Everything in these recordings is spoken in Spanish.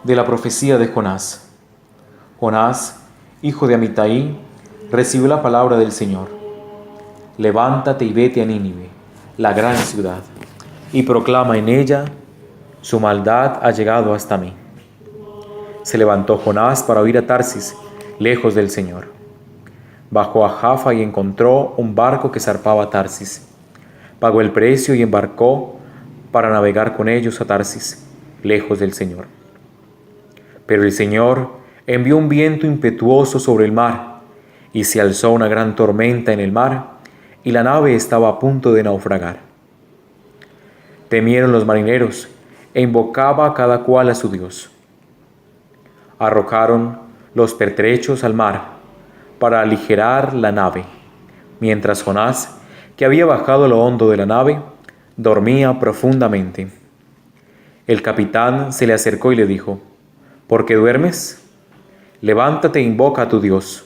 De la profecía de Jonás. Jonás, hijo de Amitai, recibió la palabra del Señor. Levántate y vete a Nínive, la gran ciudad, y proclama en ella: su maldad ha llegado hasta mí. Se levantó Jonás para huir a Tarsis, lejos del Señor. Bajó a Jaffa y encontró un barco que zarpaba a Tarsis. Pagó el precio y embarcó para navegar con ellos a Tarsis, lejos del Señor. Pero el Señor envió un viento impetuoso sobre el mar, y se alzó una gran tormenta en el mar, y la nave estaba a punto de naufragar. Temieron los marineros, e invocaba cada cual a su Dios. Arrojaron los pertrechos al mar, para aligerar la nave, mientras Jonás, que había bajado a lo hondo de la nave, dormía profundamente. El capitán se le acercó y le dijo: ¿por qué duermes? Levántate e invoca a tu Dios.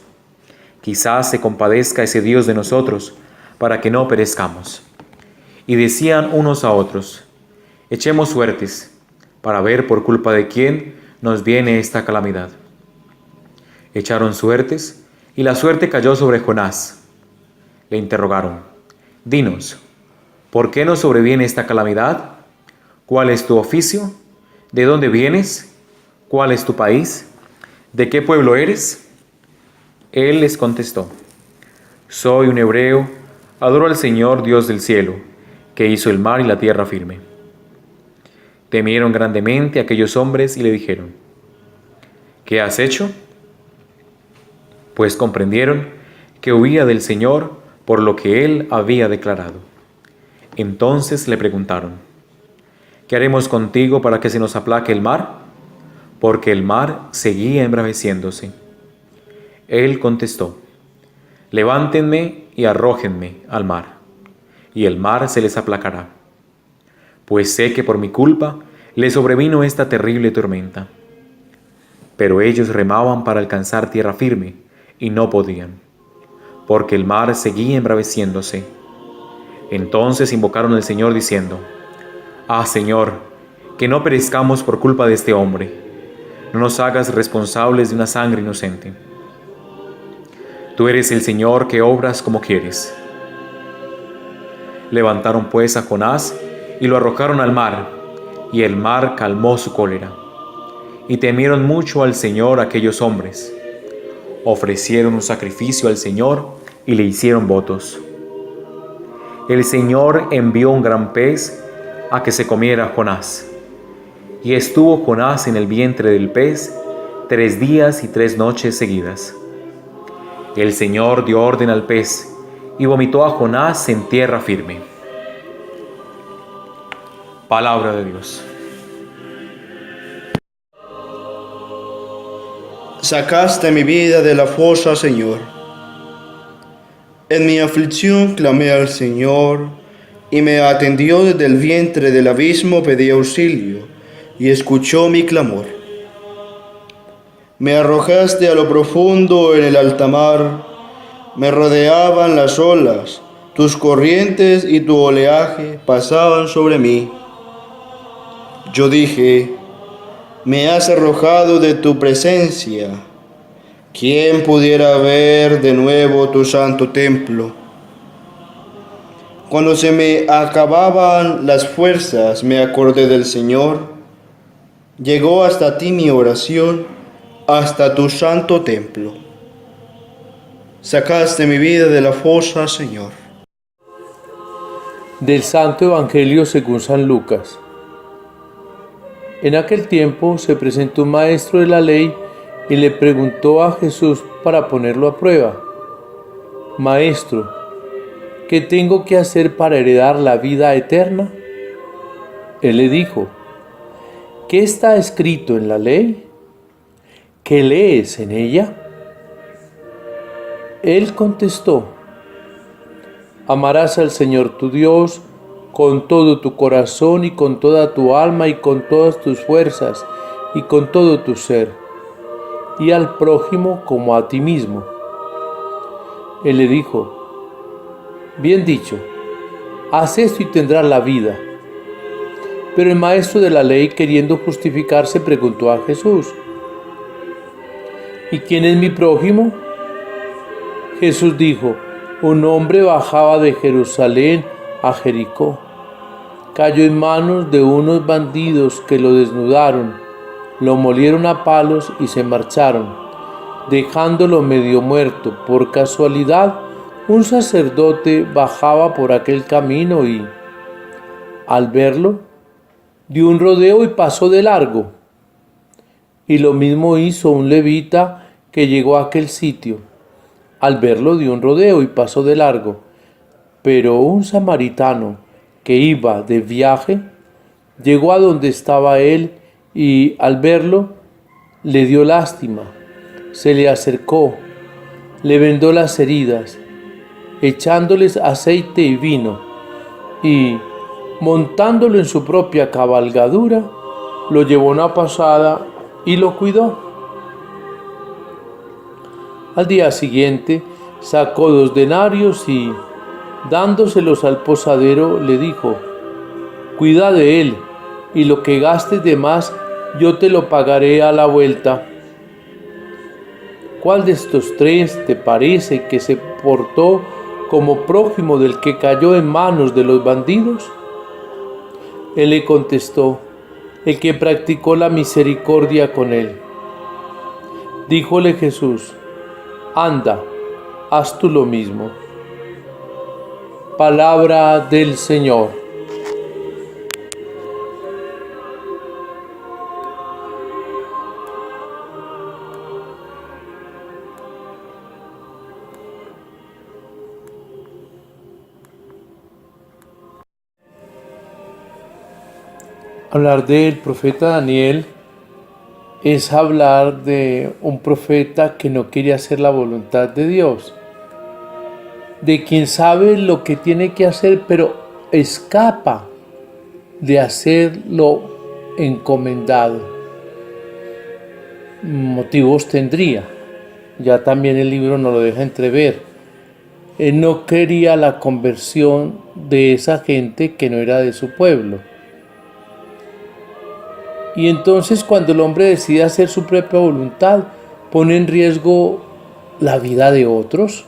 Quizás se compadezca ese Dios de nosotros, para que no perezcamos. Y decían unos a otros: echemos suertes, para ver por culpa de quién nos viene esta calamidad. Echaron suertes, y la suerte cayó sobre Jonás. Le interrogaron: dinos, ¿por qué nos sobreviene esta calamidad? ¿Cuál es tu oficio? ¿De dónde vienes? ¿Cuál es tu país? ¿De qué pueblo eres? Él les contestó: soy un hebreo, adoro al Señor Dios del cielo, que hizo el mar y la tierra firme. Temieron grandemente aquellos hombres y le dijeron: ¿qué has hecho? Pues comprendieron que huía del Señor por lo que él había declarado. Entonces le preguntaron: ¿qué haremos contigo para que se nos aplaque el mar? Porque el mar seguía embraveciéndose. Él contestó: levántenme y arrójenme al mar, y el mar se les aplacará. Pues sé que por mi culpa les sobrevino esta terrible tormenta. Pero ellos remaban para alcanzar tierra firme, y no podían, porque el mar seguía embraveciéndose. Entonces invocaron al Señor diciendo: ah, Señor, que no perezcamos por culpa de este hombre. No nos hagas responsables de una sangre inocente. Tú eres el Señor que obras como quieres. Levantaron pues a Jonás y lo arrojaron al mar, y el mar calmó su cólera. Y temieron mucho al Señor aquellos hombres. Ofrecieron un sacrificio al Señor y le hicieron votos. El Señor envió un gran pez a que se comiera a Jonás. Y estuvo Jonás en el vientre del pez 3 días y 3 noches seguidas. El Señor dio orden al pez y vomitó a Jonás en tierra firme. Palabra de Dios. Sacaste mi vida de la fosa, Señor. En mi aflicción clamé al Señor, y me atendió desde el vientre del abismo, pedí auxilio, y escuchó mi clamor. Me arrojaste a lo profundo en el alta mar, me rodeaban las olas, tus corrientes y tu oleaje pasaban sobre mí. Yo dije: me has arrojado de tu presencia. ¿Quién pudiera ver de nuevo tu santo templo? Cuando se me acababan las fuerzas, me acordé del Señor. Llegó hasta ti mi oración, hasta tu santo templo. Sacaste mi vida de la fosa, Señor. Del Santo Evangelio según San Lucas. En aquel tiempo se presentó un maestro de la ley y le preguntó a Jesús para ponerlo a prueba: Maestro, ¿qué tengo que hacer para heredar la vida eterna? Él le dijo: ¿qué está escrito en la ley? ¿Qué lees en ella? Él contestó: amarás al Señor tu Dios con todo tu corazón y con toda tu alma y con todas tus fuerzas y con todo tu ser, y al prójimo como a ti mismo. Él le dijo: bien dicho, haz esto y tendrás la vida. Pero el maestro de la ley, queriendo justificarse, preguntó a Jesús: ¿y quién es mi prójimo? Jesús dijo: un hombre bajaba de Jerusalén a Jericó. Cayó en manos de unos bandidos que lo desnudaron, lo molieron a palos y se marcharon, dejándolo medio muerto. Por casualidad, un sacerdote bajaba por aquel camino y, al verlo, dio un rodeo y pasó de largo. Y lo mismo hizo un levita que llegó a aquel sitio. Al verlo dio un rodeo y pasó de largo. Pero un samaritano que iba de viaje llegó a donde estaba él y, al verlo, le dio lástima. Se le acercó, le vendó las heridas, echándoles aceite y vino, y, montándolo en su propia cabalgadura, lo llevó una pasada y lo cuidó. Al día siguiente sacó 2 denarios y, dándoselos al posadero, le dijo: cuida de él, y lo que gastes de más yo te lo pagaré a la vuelta. ¿Cuál de estos 3 te parece que se portó como prójimo del que cayó en manos de los bandidos? Él le contestó: el que practicó la misericordia con él. Díjole Jesús: anda, haz tú lo mismo. Palabra del Señor. Hablar del profeta Daniel es hablar de un profeta que no quiere hacer la voluntad de Dios, de quien sabe lo que tiene que hacer, pero escapa de hacer lo encomendado. Motivos tendría, ya también el libro nos lo deja entrever. Él no quería la conversión de esa gente que no era de su pueblo. Y entonces, cuando el hombre decide hacer su propia voluntad, pone en riesgo la vida de otros.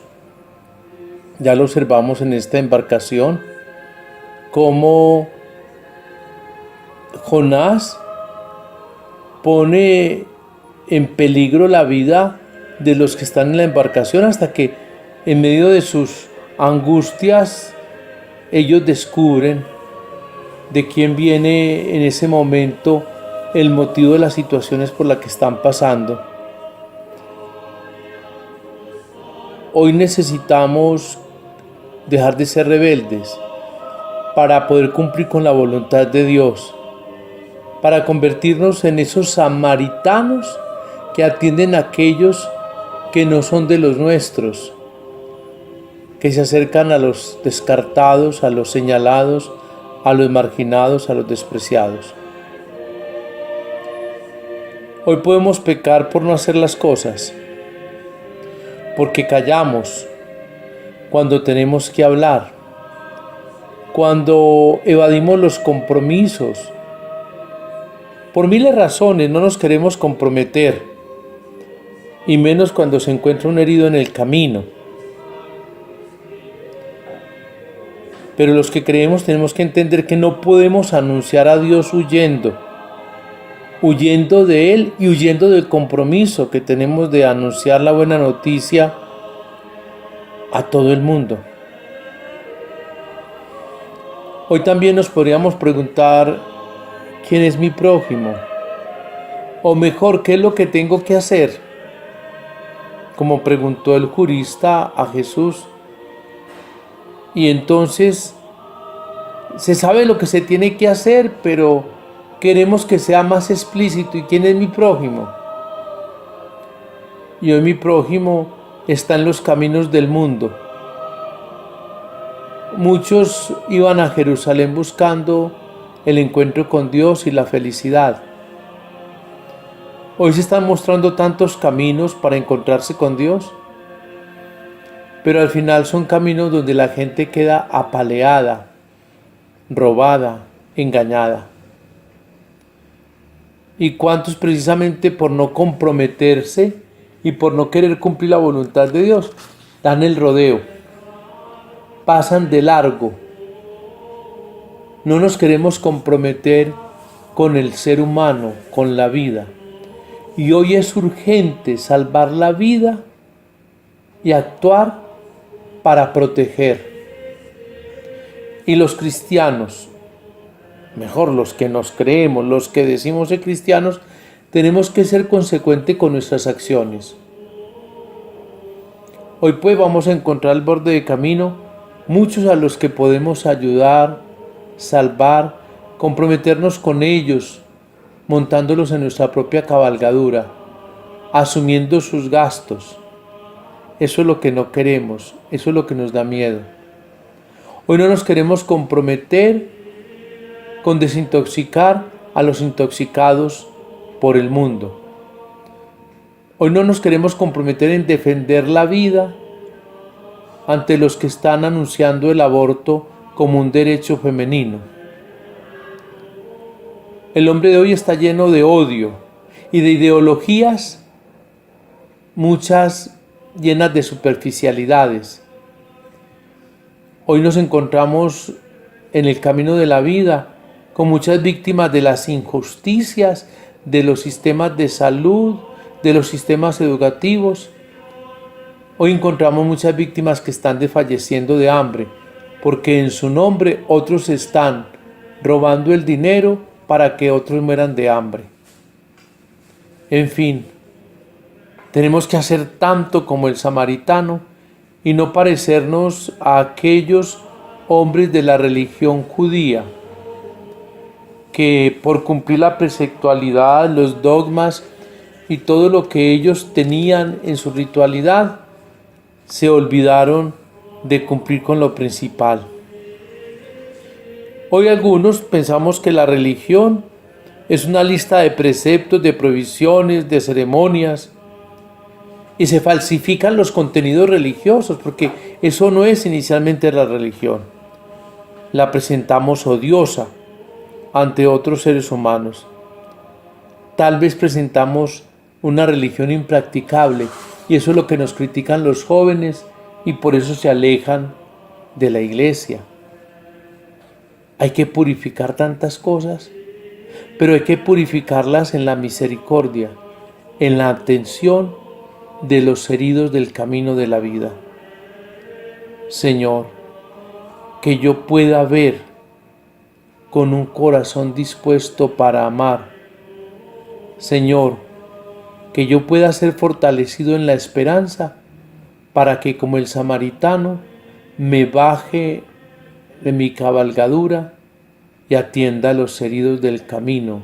Ya lo observamos en esta embarcación, cómo Jonás pone en peligro la vida de los que están en la embarcación, hasta que en medio de sus angustias ellos descubren de quién viene en ese momento el motivo de las situaciones por las que están pasando. Hoy necesitamos dejar de ser rebeldes para poder cumplir con la voluntad de Dios, para convertirnos en esos samaritanos que atienden a aquellos que no son de los nuestros, que se acercan a los descartados, a los señalados, a los marginados, a los despreciados. Hoy podemos pecar por no hacer las cosas, porque callamos cuando tenemos que hablar, cuando evadimos los compromisos. Por miles de razones no nos queremos comprometer, y menos cuando se encuentra un herido en el camino. Pero los que creemos tenemos que entender que no podemos anunciar a Dios huyendo de Él y huyendo del compromiso que tenemos de anunciar la buena noticia a todo el mundo. Hoy también nos podríamos preguntar: ¿quién es mi prójimo? O mejor, ¿qué es lo que tengo que hacer? Como preguntó el jurista a Jesús. Y entonces se sabe lo que se tiene que hacer, pero queremos que sea más explícito. ¿Y quién es mi prójimo? Y hoy mi prójimo está en los caminos del mundo. Muchos iban a Jerusalén buscando el encuentro con Dios y la felicidad. Hoy se están mostrando tantos caminos para encontrarse con Dios, pero al final son caminos donde la gente queda apaleada, robada, engañada. y cuántos precisamente por no comprometerse y por no querer cumplir la voluntad de Dios, dan el rodeo, pasan de largo. No nos queremos comprometer con el ser humano, con la vida. Y hoy es urgente salvar la vida y actuar para proteger. Y los cristianos, mejor los que nos creemos, los que decimos ser cristianos, tenemos que ser consecuentes con nuestras acciones. Hoy pues vamos a encontrar al borde de camino muchos a los que podemos ayudar, salvar, comprometernos con ellos, montándolos en nuestra propia cabalgadura, asumiendo sus gastos. Eso es lo que no queremos, eso es lo que nos da miedo. Hoy no nos queremos comprometer con desintoxicar a los intoxicados por el mundo. Hoy no nos queremos comprometer en defender la vida ante los que están anunciando el aborto como un derecho femenino. El hombre de hoy está lleno de odio y de ideologías, muchas llenas de superficialidades. Hoy nos encontramos en el camino de la vida con muchas víctimas de las injusticias de los sistemas de salud, de los sistemas educativos. Hoy encontramos muchas víctimas que están desfalleciendo de hambre, porque en su nombre otros están robando el dinero para que otros mueran de hambre. En fin, tenemos que hacer tanto como el samaritano y no parecernos a aquellos hombres de la religión judía que por cumplir la preceptualidad, los dogmas y todo lo que ellos tenían en su ritualidad, se olvidaron de cumplir con lo principal. Hoy algunos pensamos que la religión es una lista de preceptos, de prohibiciones, de ceremonias, y se falsifican los contenidos religiosos, porque eso no es inicialmente la religión. La presentamos odiosa ante otros seres humanos. Tal vez presentamos una religión impracticable, y eso es lo que nos critican los jóvenes, y por eso se alejan de la iglesia. Hay que purificar tantas cosas, pero hay que purificarlas en la misericordia, en la atención de los heridos del camino de la vida. Señor, que yo pueda ver con un corazón dispuesto para amar. Señor, que yo pueda ser fortalecido en la esperanza para que como el samaritano me baje de mi cabalgadura y atienda a los heridos del camino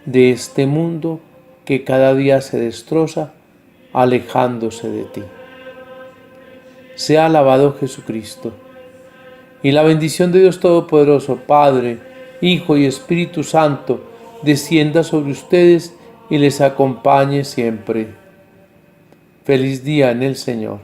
de este mundo que cada día se destroza alejándose de ti. Sea alabado Jesucristo. Y la bendición de Dios Todopoderoso, Padre, Hijo y Espíritu Santo, descienda sobre ustedes y les acompañe siempre. Feliz día en el Señor.